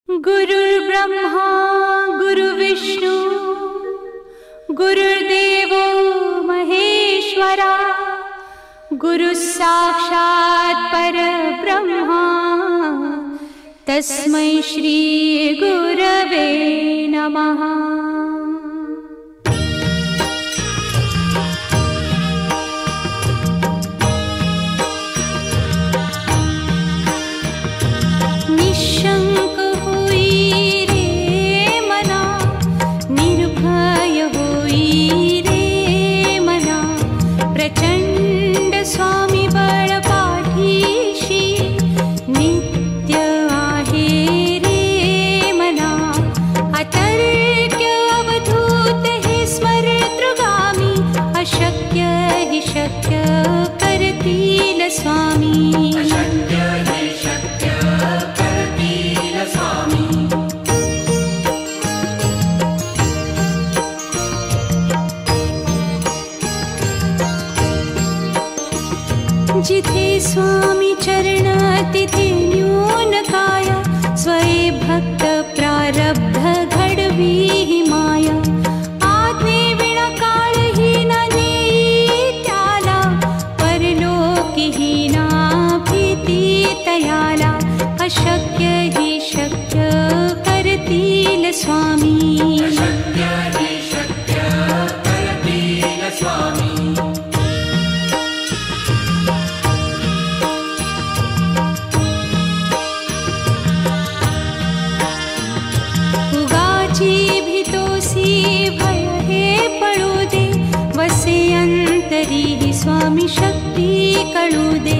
गुरुर्ब्रह्मा गुरुविष्णु गुरुर्देवो महेश्वरा गुरुसाक्षात् परब्रह्मा तस्मै श्री गुरवे नमः। निशंक होई रे मना, निर्भय होई रे मना, प्रचंड स्वामी बळ पाठीशी नित्य आहे रे मना। अतर्क्य अवधूत हे स्मरतृगामी, अशक्य हि शक्य करतील स्वामी। जिथे स्वामी चरण तिथे न्यून काया, स्वये भक्त प्रारब्ध घडवी ही माया। आज्ञे विना काळही ना नेई त्याला, परलोकी ही ना भीती तयाला। अशक्य ही शक्य करतील स्वामी। स्वामी शक्ती कळू दे,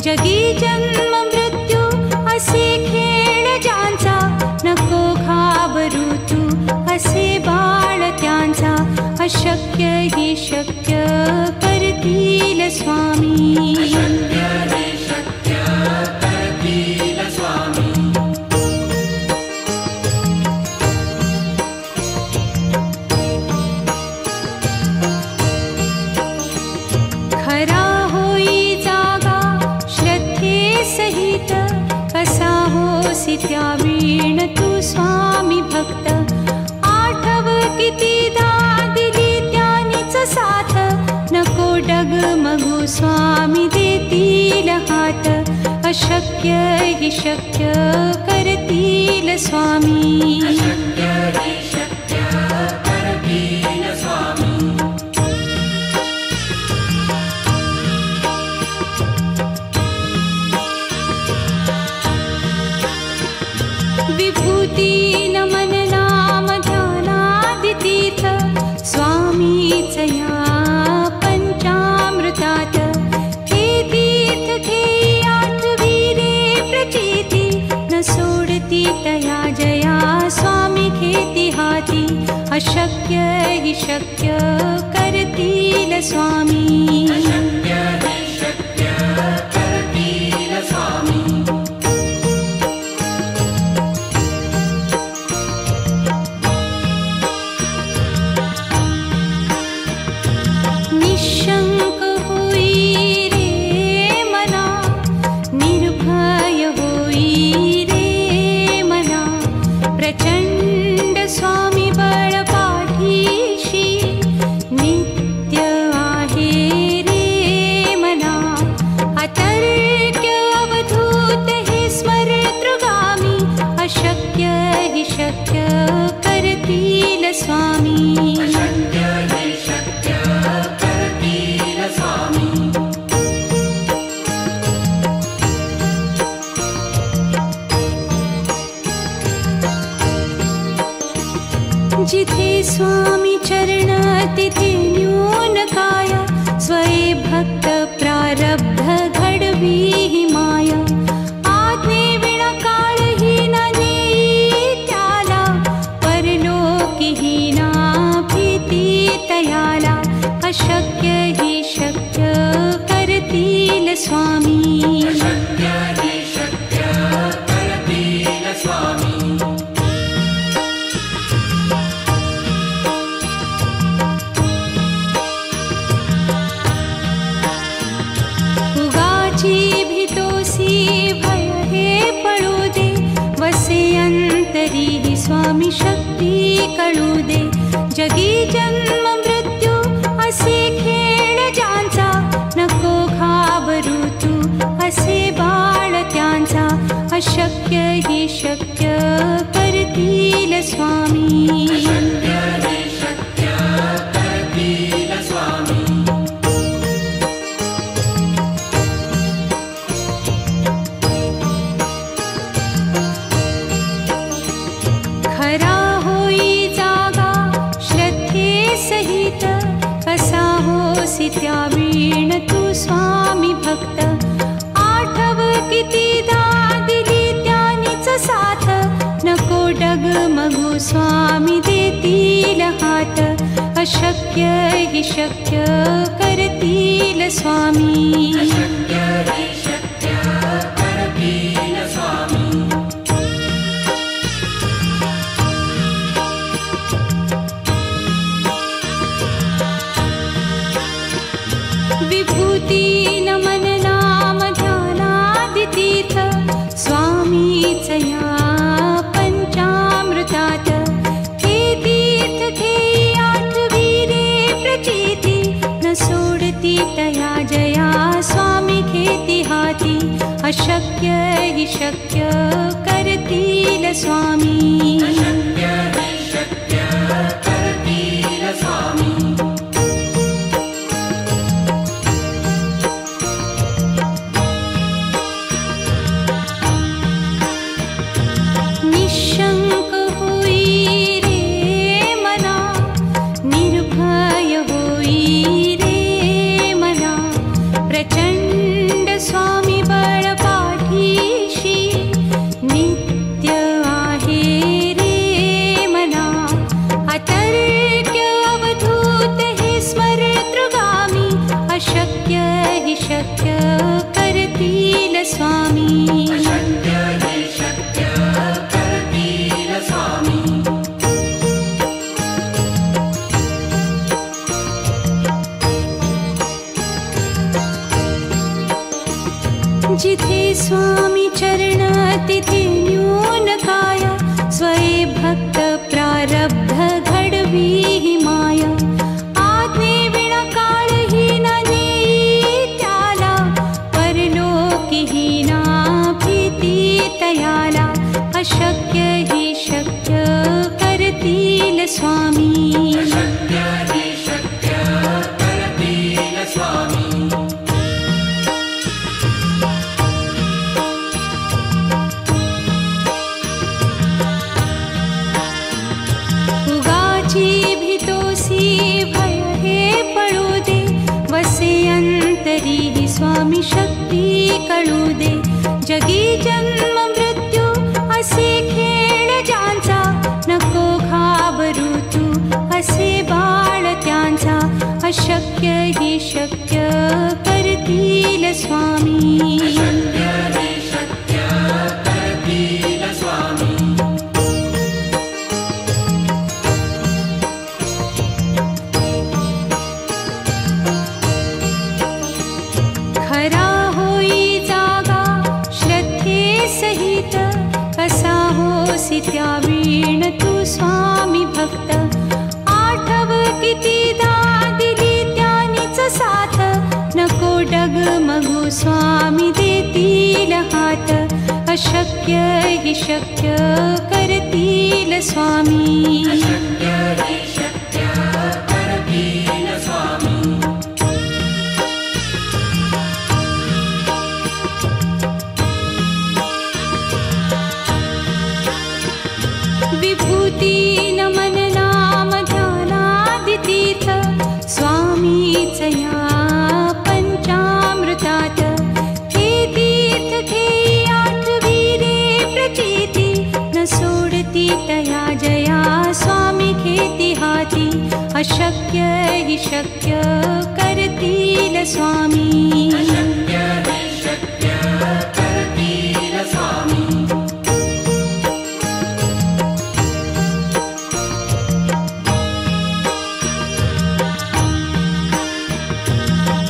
जगी जन्म मृत्यू असे खेळ ज्यांचा। नको घाबरू तू असे बाळ त्यांचा, अशक्य ही शक्य करतील स्वामी। त्यावीण तू स्वामी भक्त, आठव कितीदा दिली त्यानीच साथ। नको डगमगू स्वामी देतील हात, अशक्य हि शक्य करतील स्वामी। विभूती नमन नाम ध्यानादितीर्थ, स्वामीच या पंचामृतात। हे तीर्थ घेई आठवी रे प्रचिती, न सोडती तया जया स्वामी घेती हाती। अशक्य हि शक्य करतील स्वामी। निशंक होई रे मना, निर्भय होई रे मना, प्रचंड स्वामी बळ पाठीशी नित्य आहे रे मना। अतर्क्य अवधूत हे स्मरतृगामी, अशक्य हि शक्य करतील स्वामी। जिथे स्वामी चरण तिथे न्यून काया, स्वये भक्त प्रारब्ध घडवी ही माया। आज्ञे विना काळही ना नेई त्याला, परलोकी ही ना भीती तयाला। अशक्य ही शक्य करतील स्वामी। भीतोसी भय हे पळू दे, वसे अंत स्वामी शक्ती कळू दे. जगी जन्म मृत्यू असे खेळ ज्यांचा, नको घाबरू तू असे बाळ त्यांचा. अशक्य ही शक्य करतील स्वामी. खरा होई जागा श्रद्धे सहित, कसा होसी त्या वीण तू स्वामी भक्त. आठव कितीदा दिली त्यानीच साथ, नको डगमगू स्वामी देतील हात. अशक्य ही शक्य करतील स्वामी. विभूती नमन नाम ध्यानादितीर्थ, स्वामीच या पंचामृतात. हे तीर्थ घेई आठवीरे प्रचिती, न सोडती तया जया स्वामी घेती हाती. अशक्य ही शक्य करतील स्वामी. निशंक होई रे मना, निर्भय होई रे मना. प्रचंड स्वामी बळ पाठीशी, नित्य आहे रे मना. अतर्क्य अवधूत हे स्मरतृगामी, अशक्य हि शक्य करतील स्वामी. जिथे स्वामी चरण तिथे न्यून काया, स्वये भक्त प्रारब्ध घडवी ही माया. आज्ञे विना काळही न नेई त्याला, परलोकी ही ना भीती तयाला. अशक्य ही शक्य करतील स्वामी. भीतोसी भय हे पळू दे, वसे अंतरी ही स्वामी शक्ती कळू दे. जगी जन्म मृत्यू असे खेळ ज्यांचा, नको घाबरू तू असे बाळ त्यांचा. अशक्य ही शक्य करतील स्वामी. खरा होई जागा श्रद्धे सहित, कसा होसी त्या वीण तू स्वामी भक्त. आठव कितीदा दिली त्यानीच साथ, नको डगमगू स्वामी देतील हात. अशक्य हि शक्य करतील स्वामी. विभूती नमन नाम ध्यानादितीर्थ, स्वामीच या पंचामृतात. हे तीर्थ घेई आठवीरे प्रचिती, न सोडती तया जया स्वामी घेती हाती. अशक्य हि शक्य करतील स्वामी.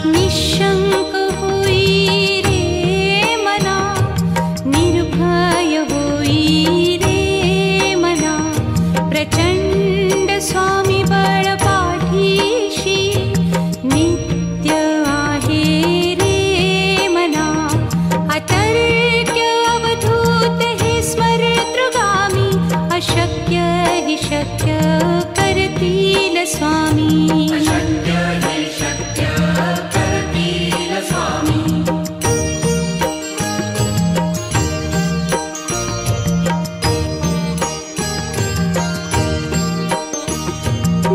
निशंक होई रे मना, निर्भय होई रे मना. अशक्य हि शक्य करतील स्वामी. अशक्य हि शक्य करतील स्वामी.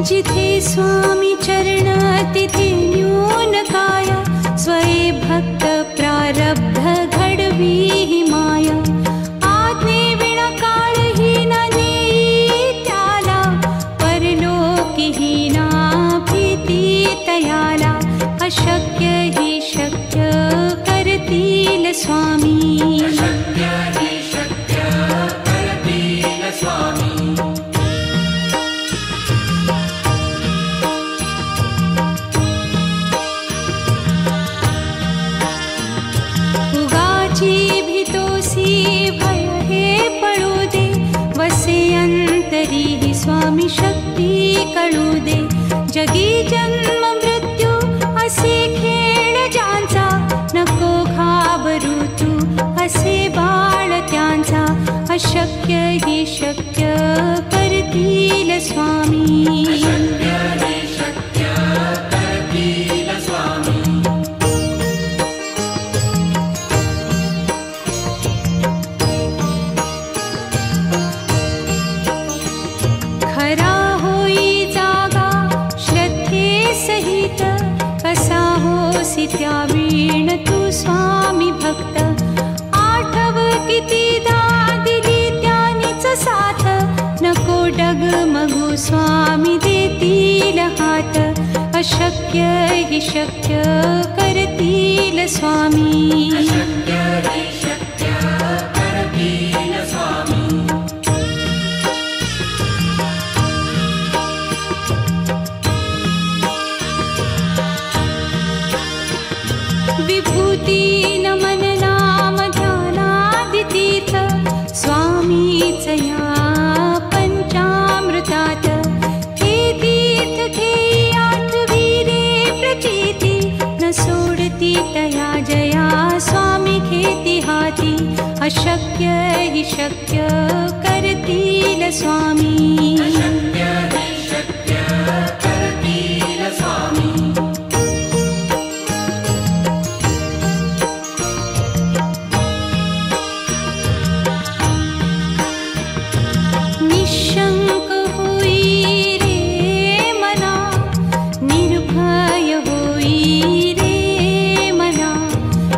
जिथे स्वामी चरण तिथे न्यून काय. स्वये भक्त प्रारब्ध घडवी हि माया. आज्ञे विना काळहीन नेई त्याला. परलोकीहीना भीती तयाला. अशक्य हि शक्य करतील स्वामी. अशक्य हि शक्य करतील स्वामी. भय हे पळू दे. वसे अंतरी ही स्वामी शक्ती कळू दे. जगी जन्म मृत्यू असे खेळ ज्यांचा. नको घाबरू तू असे बाळ त्यांचा. अशक्य हि शक्य करतील स्वामी. अशक्य हि शक्य करतील स्वामी. खरा होई जागा श्रद्धे सहित. कसा होसी त्या वीण तू स्वामी भक्त. आठव कितीदा दिली त्यानीच साथ. नको डगमगू स्वामी देतील हात. अशक्य हि शक्य करतील स्वामी. अशक्य हि शक्य करतील स्वामी. विभूती नमन नाम ध्यानादितीर्थ. स्वामीच या पंचामृतात. हे तीर्थ घेई आठवी रे प्रचिती. न सोडती तया जया स्वामी घेती हाती. अशक्य हि शक्य करतील स्वामी. अशक्य हि शक्य करतील स्वामी. निशंक होई रे मना. निर्भय होई रे मना.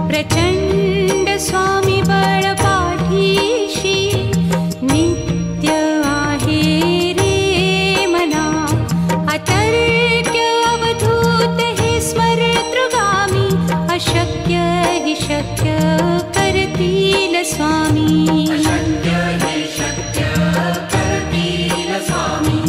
प्रचंड स्वामी बळ पाठीशी. नित्य आहे रे मना. अतर्क्य अवधूत हे स्मरतृगामी. अशक्य हि शक्य करतील स्वामी. अशक्य हि शक्य करतील स्वामी.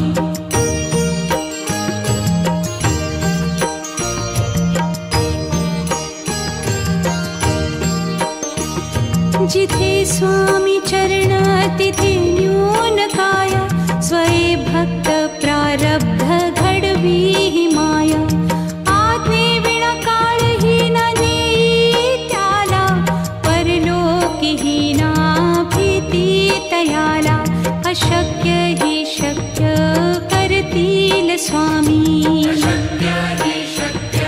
जिथे स्वामी चरण तिथे न्यून काय. स्वये भक्त प्रारब्ध घडवी हि माया. आज्ञे विना काळहीन नेई त्याला. परलोकीहीना भीती तयाला. अशक्य हि शक्य करतील स्वामी. अशक्य हि शक्य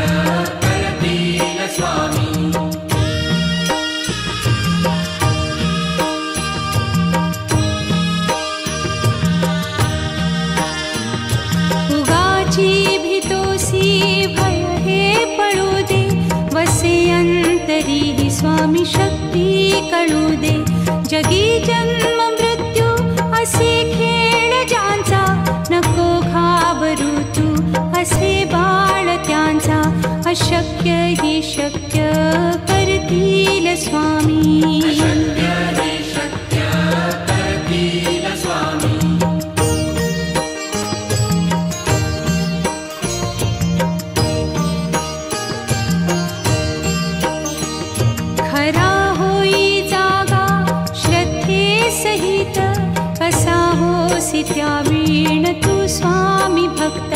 करतील स्वामी. भय हे पळू दे. वसे अंतरी ही स्वामी शक्ती कळू दे. जगी जन्म मृत्यू असे खेळ ज्यांचा. नको घाबरू तू असे बाळ त्यांचा. अशक्य हि शक्य करतील स्वामी. अशक्य हि शक्य करतील स्वामी. खरा होई जागा श्रद्धे सहित. कसा होसी त्या वीण तू स्वामी भक्त.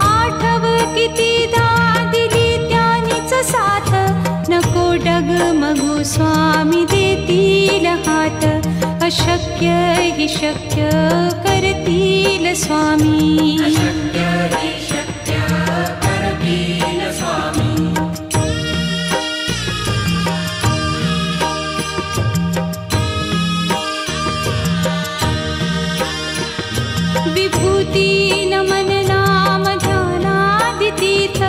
आठव कितीदा दिली त्यानीच साथ. नको डगमगू स्वामी देतील हात. अशक्य हि शक्य करतील स्वामी. अशक्य हि शक्य करतील स्वामी. विभूती नमन नाम ध्यानादितीर्थ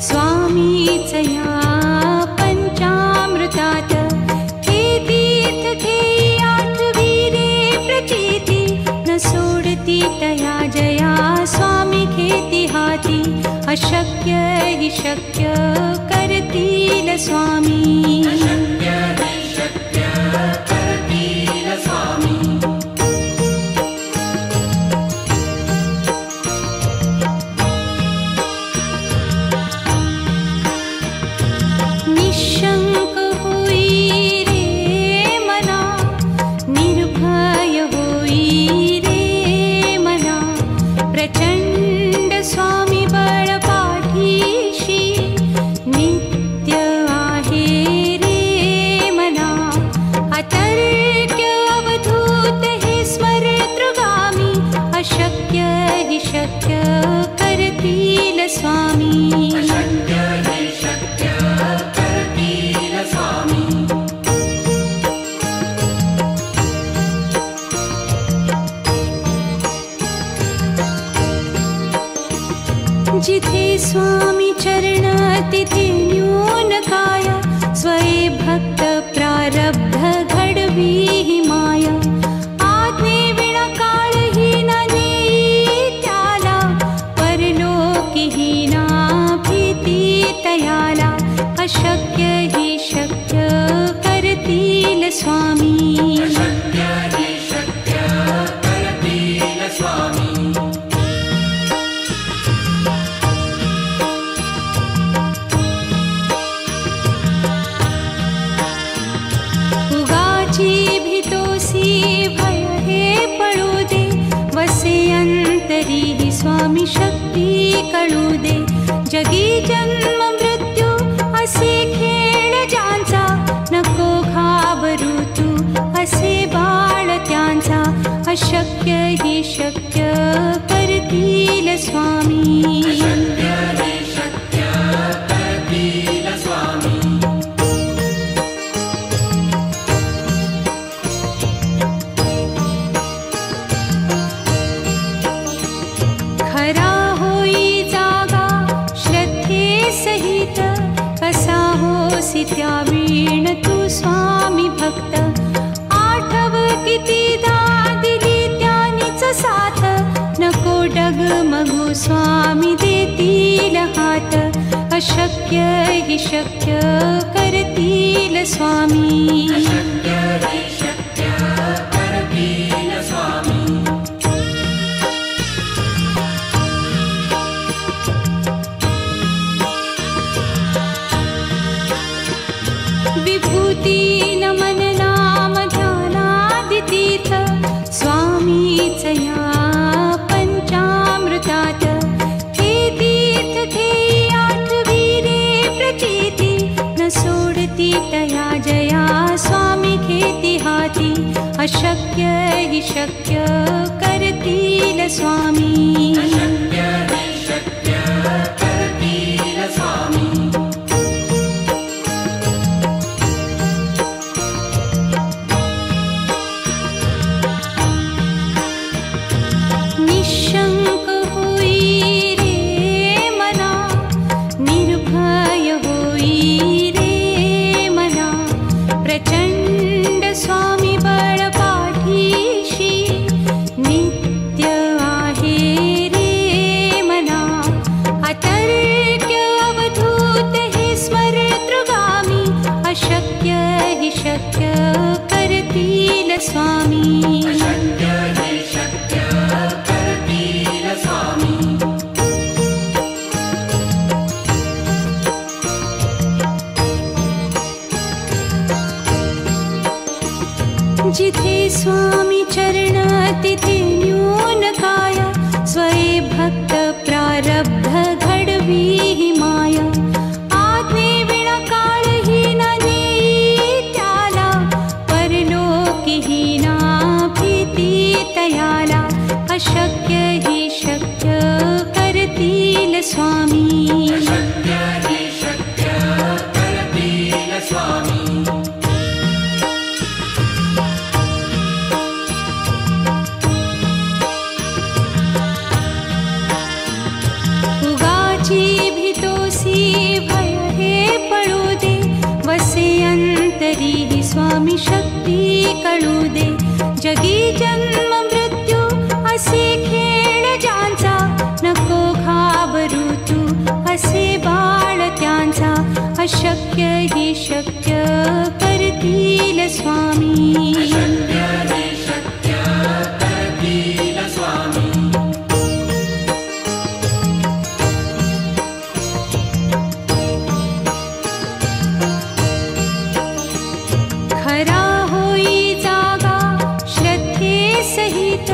स्वामीच या पंचामृतात. हे तीर्थ घेई आठविरे प्रचिती न सोडती तया जया स्वामी घेती हाती. अशक्य हि शक्य करतील स्वामी. अशक्य हि शक्य करतील स्वामी. निशंक होई रे मना, निर्भय होई रे मना. प्रचंड स्वामी बळ पाठीशी नित्य आहे रे मना. अतर्क्य अवधूत हे स्मरतृगामी. अशक्य हि शक्य करतील स्वामी. अशक्य हि शक्य करतील स्वामी. जिथे स्वामी चरण तिथे न्यून काय. स्वये भक्त प्रारब्ध घडवी हि माया. आज्ञे विना काळही न नेई त्याला. परलोकी हि ना भीती तयाला. अशक्य हि शक्य करतील स्वामी. अशक्य हि शक्य करतील स्वामी. उगाची भीतोसी भय हे पळू दे. वसे अंतरी हि स्वामी शक्ती कळू दे. जगी जन्म मृत्यू असे खेळ ज्यांचा. नको घाबरू तू असे बाळ त्यांचा. अशक्य हि शक्य करतील स्वामी. अशक्य हि शक्य करतील स्वामी. खरा होई जागा श्रद्धे सहित. कसा होसी त्या वीण तू स्वामी भक्त. आठव कितीदा दिली त्यानीच साथ. नको डगमगू स्वामी देतील हात. अशक्य हि शक्य करतील स्वामी. अशक्य हि शक्य करतील स्वामी. विभूती नमन नाम ध्यानादितीर्थ स्वामीच या पंचामृतात. हे तीर्थ घेई आठविरे प्रचिती न सोडती तया जया स्वामी घेती हाती. अशक्य हि शक्य करतील स्वामी. अशक्य हि शक्य करतील स्वामी. निशंक होई रे मना, निर्भय होई रे मना. प्रचंड स्वामी बळ पाठीशी नित्य आहे रे मना. अतर्क्य अवधूत हे स्मरतृगामी. अशक्य हि शक्य करतील स्वामी. अशक्य हि शक्य करतील स्वामी. जिथे स्वामी चरण तिथे न्यून काय. स्वये भक्त प्रारब्ध घडवी हि माया. आज्ञे विना काळही न नेई त्याला. परलोकी हि ना अशक्य हि शक्य करतील स्वामी. अशक्य हि शक्य करतील स्वामी. उगाची भीतोसी भय हे पळू दे, वसे अंतरी ही स्वामी शक्ती कळू दे. जगी जन्म मृत्यू असे खेळ ज्यांचा, नको घाबरू तू असे बाळ त्यांचा. अशक्य हि शक्य करतील स्वामी. अशक्य हि शक्य करतील स्वामी. खरा होई जागा श्रद्धे सहित,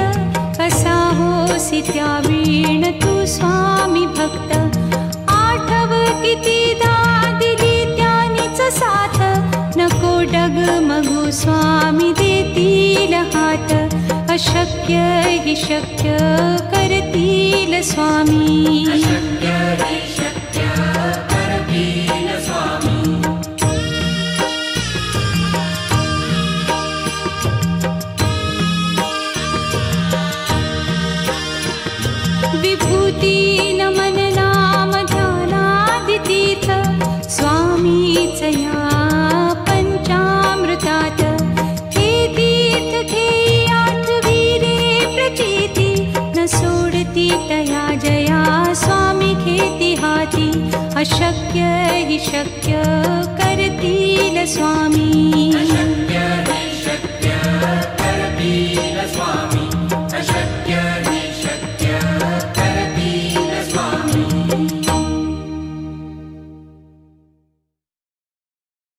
कसा होसी त्या वीण तू स्वामी भक्त. आठव कितीदा दिली त्यानीच साथ, नको डगमगू स्वामी देतील हात. अशक्य हि शक्य करतील स्वामी. अशक्य हि शक्य करतील स्वामी. विभूती नमन नाम ध्यानादितीर्थ, स्वामीच या पंचामृतात. हे तीर्थ घेई आठवीरे प्रचिती, न सोडती तया जया स्वामी घेती हाती. अशक्य हि शक्य करतील स्वामी. अशक्य